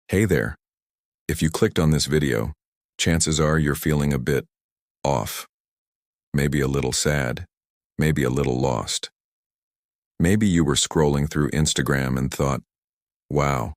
Hey there. If you clicked on this video, chances are you're feeling a bit off. Maybe a little sad. Maybe a little lost. Maybe you were scrolling through Instagram and thought, wow,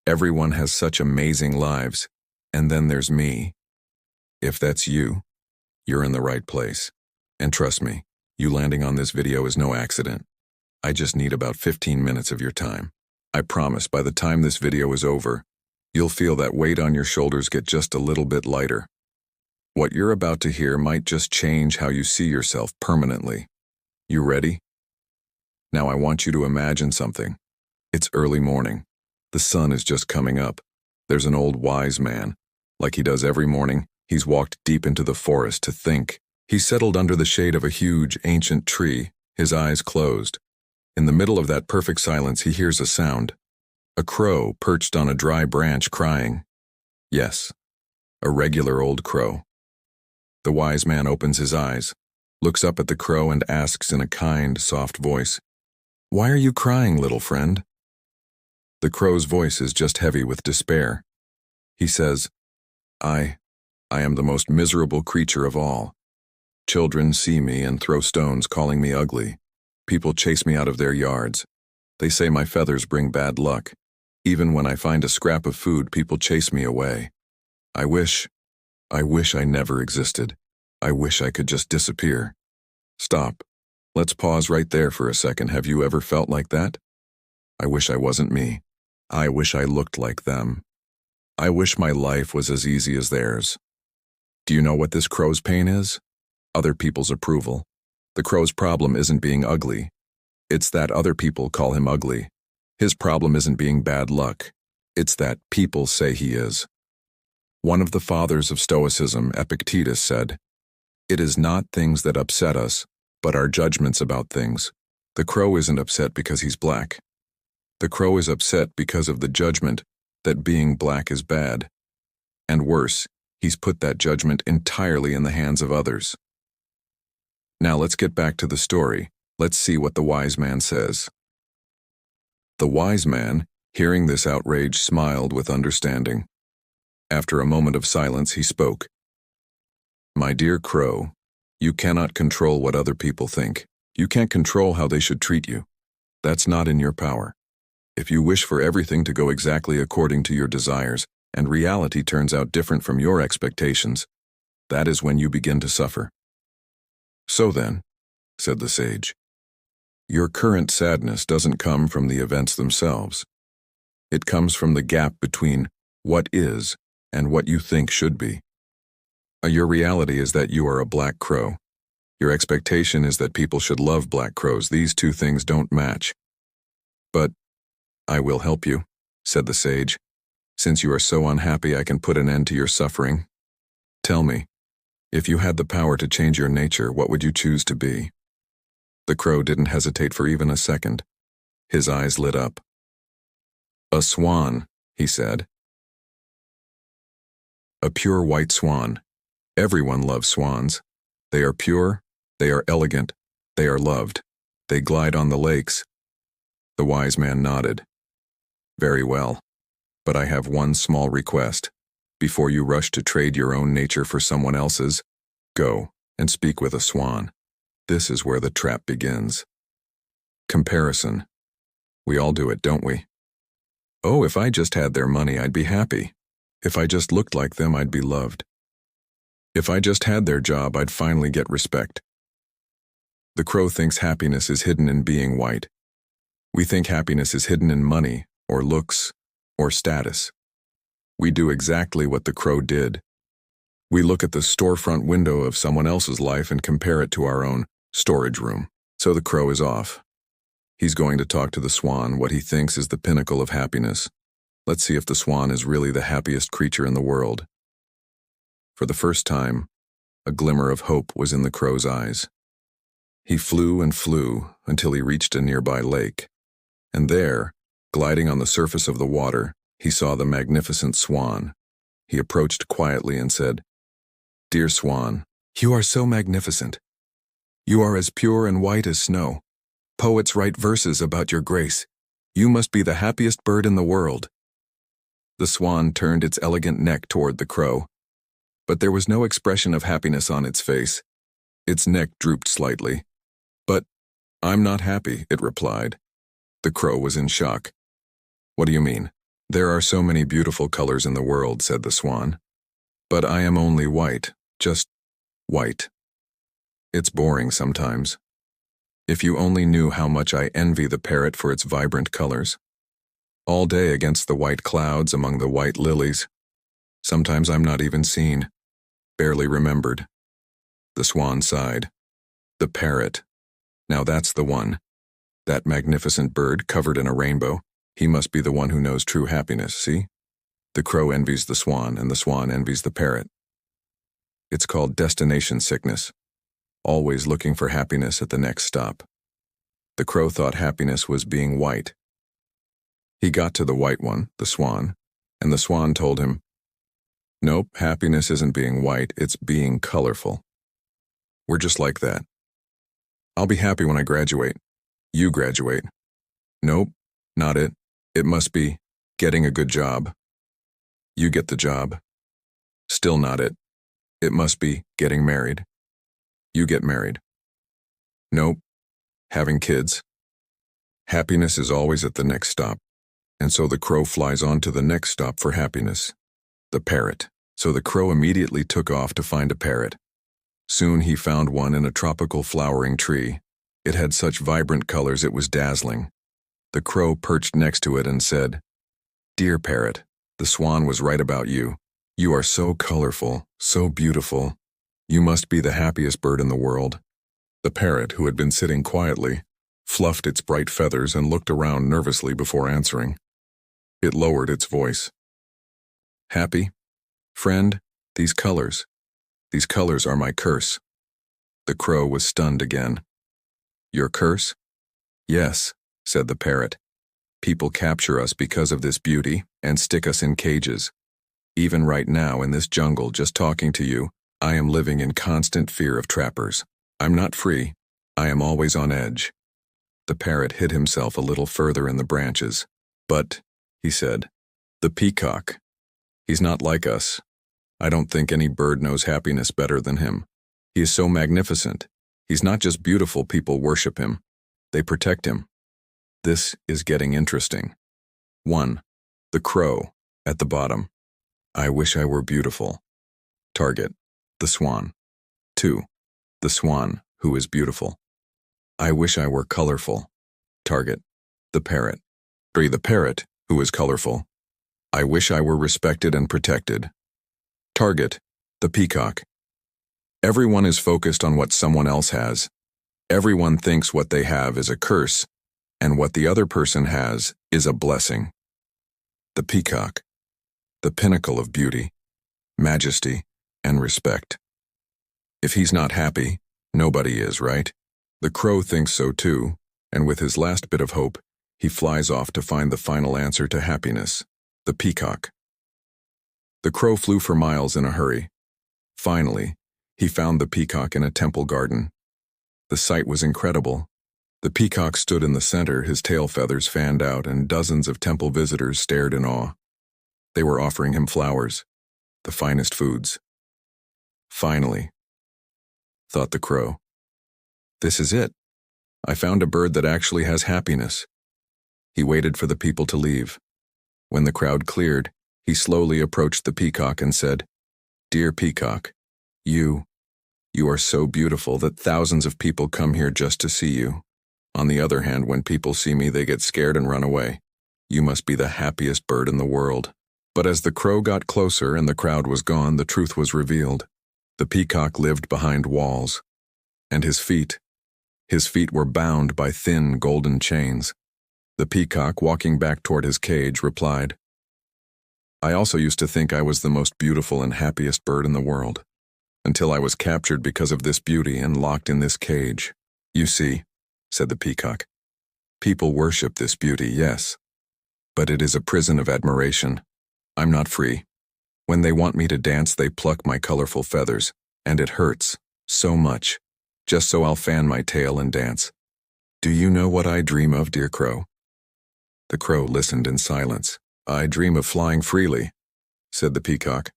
everyone has such amazing lives, and then there's me. If that's you, you're in the right place. And trust me, you landing on this video is no accident. I just need about 15 minutes of your time. I promise by the time this video is over, you'll feel that weight on your shoulders get just a little bit lighter. What you're about to hear might just change how you see yourself permanently. You ready? Now I want you to imagine something. It's early morning. The sun is just coming up. There's an old wise man. Like he does every morning, he's walked deep into the forest to think. He's settled under the shade of a huge, ancient tree, his eyes closed. In the middle of that perfect silence, he hears a sound. A crow perched on a dry branch crying. Yes, a regular old crow. The wise man opens his eyes, looks up at the crow and asks in a kind, soft voice, "Why are you crying, little friend?" The crow's voice is just heavy with despair. He says, I am the most miserable creature of all. Children see me and throw stones calling me ugly. People chase me out of their yards. They say my feathers bring bad luck. Even when I find a scrap of food, people chase me away. I wish I never existed. I wish I could just disappear. Stop. Let's pause right there for a second. Have you ever felt like that? I wish I wasn't me. I wish I looked like them. I wish my life was as easy as theirs. Do you know what this crow's pain is? Other people's approval. The crow's problem isn't being ugly. It's that other people call him ugly. His problem isn't being bad luck. It's that people say he is. One of the fathers of Stoicism, Epictetus, said, "It is not things that upset us, but our judgments about things." The crow isn't upset because he's black. The crow is upset because of the judgment that being black is bad. And worse, he's put that judgment entirely in the hands of others. Now let's get back to the story. Let's see what the wise man says. The wise man, hearing this outrage, smiled with understanding. After a moment of silence, he spoke. "My dear crow, you cannot control what other people think. You can't control how they should treat you. That's not in your power. If you wish for everything to go exactly according to your desires, and reality turns out different from your expectations, that is when you begin to suffer. So then," said the sage, "your current sadness doesn't come from the events themselves. It comes from the gap between what is and what you think should be. Your reality is that you are a black crow. Your expectation is that people should love black crows. These two things don't match. But I will help you," said the sage. "Since you are so unhappy, I can put an end to your suffering. Tell me, if you had the power to change your nature, what would you choose to be?" The crow didn't hesitate for even a second. His eyes lit up. "A swan," he said. "A pure white swan. Everyone loves swans. They are pure, they are elegant, they are loved. They glide on the lakes." The wise man nodded. "Very well, but I have one small request. Before you rush to trade your own nature for someone else's, go and speak with a swan. This is where the trap begins. Comparison. We all do it, don't we? Oh, if I just had their money, I'd be happy. If I just looked like them, I'd be loved. If I just had their job, I'd finally get respect." The crow thinks happiness is hidden in being white. We think happiness is hidden in money, or looks, or status. We do exactly what the crow did. We look at the storefront window of someone else's life and compare it to our own storage room. So the crow is off. He's going to talk to the swan, what he thinks is the pinnacle of happiness. Let's see if the swan is really the happiest creature in the world. For the first time, a glimmer of hope was in the crow's eyes. He flew and flew until he reached a nearby lake. And there, gliding on the surface of the water, he saw the magnificent swan. He approached quietly and said, "Dear swan, you are so magnificent. You are as pure and white as snow. Poets write verses about your grace. You must be the happiest bird in the world." The swan turned its elegant neck toward the crow, but there was no expression of happiness on its face. Its neck drooped slightly. "But I'm not happy," it replied. The crow was in shock. "What do you mean?" "There are so many beautiful colors in the world," said the swan. "But I am only white, just white. It's boring sometimes. If you only knew how much I envy the parrot for its vibrant colors. All day against the white clouds among the white lilies. Sometimes I'm not even seen, barely remembered." The swan sighed. "The parrot. Now that's the one. That magnificent bird covered in a rainbow. He must be the one who knows true happiness, see? The crow envies the swan, and the swan envies the parrot. It's called destination sickness, always looking for happiness at the next stop. The crow thought happiness was being white. He got to the white one, the swan, and the swan told him, "Nope, happiness isn't being white, it's being colorful. We're just like that. I'll be happy when I graduate. You graduate. Nope, not it. It must be getting a good job. You get the job. Still not it. It must be getting married. You get married. Nope, having kids. Happiness is always at the next stop. And so the crow flies on to the next stop for happiness. The parrot. So the crow immediately took off to find a parrot. Soon he found one in a tropical flowering tree. It had such vibrant colors it was dazzling. The crow perched next to it and said, "Dear parrot, the swan was right about you. You are so colorful, so beautiful. You must be the happiest bird in the world." The parrot, who had been sitting quietly, fluffed its bright feathers and looked around nervously before answering. It lowered its voice. "Happy? Friend, these colors are my curse." The crow was stunned again. "Your curse?" "Yes," said the parrot. "People capture us because of this beauty and stick us in cages. Even right now in this jungle, just talking to you, I am living in constant fear of trappers. I'm not free. I am always on edge." The parrot hid himself a little further in the branches. "But," he said, "the peacock. He's not like us. I don't think any bird knows happiness better than him. He is so magnificent. He's not just beautiful, people worship him. They protect him. This is getting interesting." 1. The crow, at the bottom. "I wish I were beautiful." Target, the swan. 2. The swan, who is beautiful. "I wish I were colorful." Target, the parrot. 3. The parrot, who is colorful. "I wish I were respected and protected." Target, the peacock. Everyone is focused on what someone else has. Everyone thinks what they have is a curse, and what the other person has is a blessing. The peacock, the pinnacle of beauty, majesty, and respect. If he's not happy, nobody is, right? The crow thinks so too, and with his last bit of hope, he flies off to find the final answer to happiness, the peacock. The crow flew for miles in a hurry. Finally, he found the peacock in a temple garden. The sight was incredible. The peacock stood in the center, his tail feathers fanned out, and dozens of temple visitors stared in awe. They were offering him flowers, the finest foods. "Finally," thought the crow. "This is it. I found a bird that actually has happiness." He waited for the people to leave. When the crowd cleared, he slowly approached the peacock and said, "Dear peacock, you are so beautiful that thousands of people come here just to see you. On the other hand, when people see me, they get scared and run away. You must be the happiest bird in the world." But as the crow got closer and the crowd was gone, the truth was revealed. The peacock lived behind walls, and his feet were bound by thin golden chains. The peacock, walking back toward his cage, replied, "I also used to think I was the most beautiful and happiest bird in the world, until I was captured because of this beauty and locked in this cage. You see," said the peacock, "people worship this beauty, yes, but it is a prison of admiration. I'm not free. When they want me to dance, they pluck my colorful feathers, and it hurts so much, just so I'll fan my tail and dance. Do you know what I dream of, dear crow?" The crow listened in silence. "I dream of flying freely," said the peacock,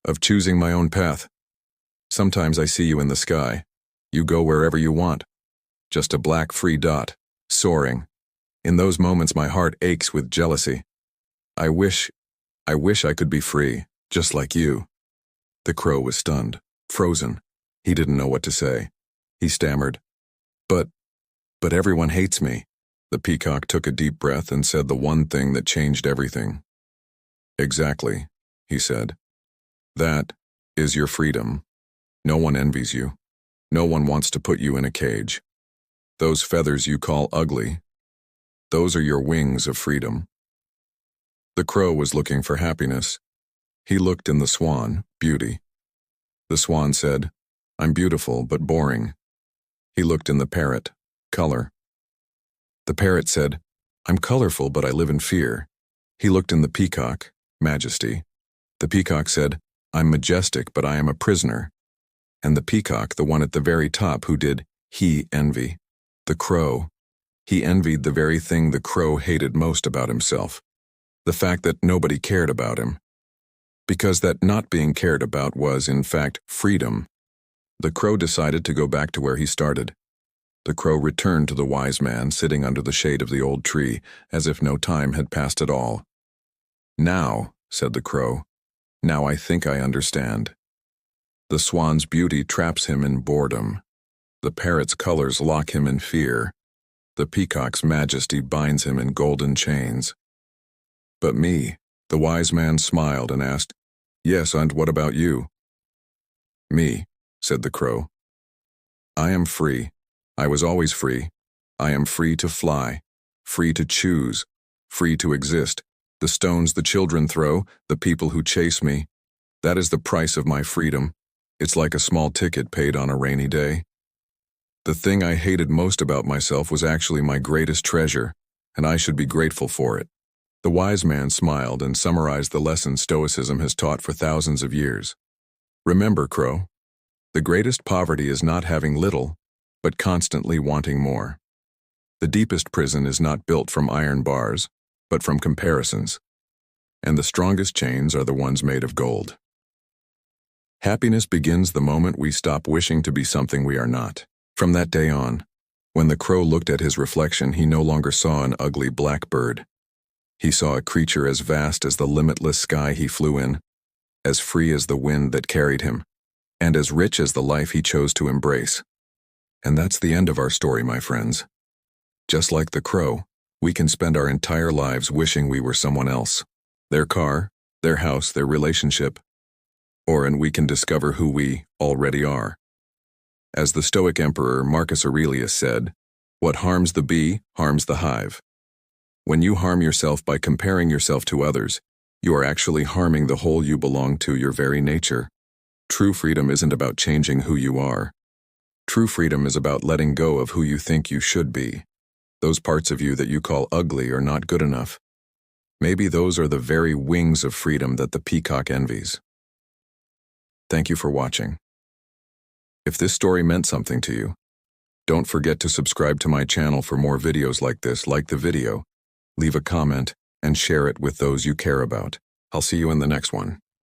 "of choosing my own path. Sometimes I see you in the sky. You go wherever you want. Just a black free dot, soaring. In those moments my heart aches with jealousy. I wish I could be free, just like you." The crow was stunned, frozen. He didn't know what to say. He stammered, But everyone hates me." The peacock took a deep breath and said the one thing that changed everything. "Exactly," he said. "That is your freedom. No one envies you. No one wants to put you in a cage. Those feathers you call ugly, those are your wings of freedom." The crow was looking for happiness. He looked in the swan, beauty. The swan said, "I'm beautiful but boring." He looked in the parrot, color. The parrot said, "I'm colorful but I live in fear." He looked in the peacock, majesty. The peacock said, "I'm majestic but I am a prisoner." And the peacock, the one at the very top, who did he envy? The crow. He envied the very thing the crow hated most about himself. The fact that nobody cared about him. Because that not being cared about was, in fact, freedom. The crow decided to go back to where he started. The crow returned to the wise man sitting under the shade of the old tree, as if no time had passed at all. "Now," said the crow, "now I think I understand. The swan's beauty traps him in boredom. The parrot's colors lock him in fear. The peacock's majesty binds him in golden chains. But me," the wise man smiled and asked, "Yes, and what about you?" "Me," said the crow. "I am free. I was always free. I am free to fly, free to choose, free to exist. The stones the children throw, the people who chase me, that is the price of my freedom. It's like a small ticket paid on a rainy day. The thing I hated most about myself was actually my greatest treasure, and I should be grateful for it." The wise man smiled and summarized the lesson Stoicism has taught for thousands of years. Remember, crow, the greatest poverty is not having little, but constantly wanting more. The deepest prison is not built from iron bars, but from comparisons. And the strongest chains are the ones made of gold. Happiness begins the moment we stop wishing to be something we are not. From that day on, when the crow looked at his reflection, he no longer saw an ugly black bird. He saw a creature as vast as the limitless sky he flew in, as free as the wind that carried him, and as rich as the life he chose to embrace. And that's the end of our story, my friends. Just like the crow, we can spend our entire lives wishing we were someone else. Their car, their house, their relationship. And we can discover who we already are. As the Stoic emperor Marcus Aurelius said, "What harms the bee harms the hive." When you harm yourself by comparing yourself to others, you are actually harming the whole you belong to, your very nature. True freedom isn't about changing who you are. True freedom is about letting go of who you think you should be. Those parts of you that you call ugly or not good enough. Maybe those are the very wings of freedom that the peacock envies. Thank you for watching. If this story meant something to you, don't forget to subscribe to my channel for more videos like this. Like the video, leave a comment, and share it with those you care about. I'll see you in the next one.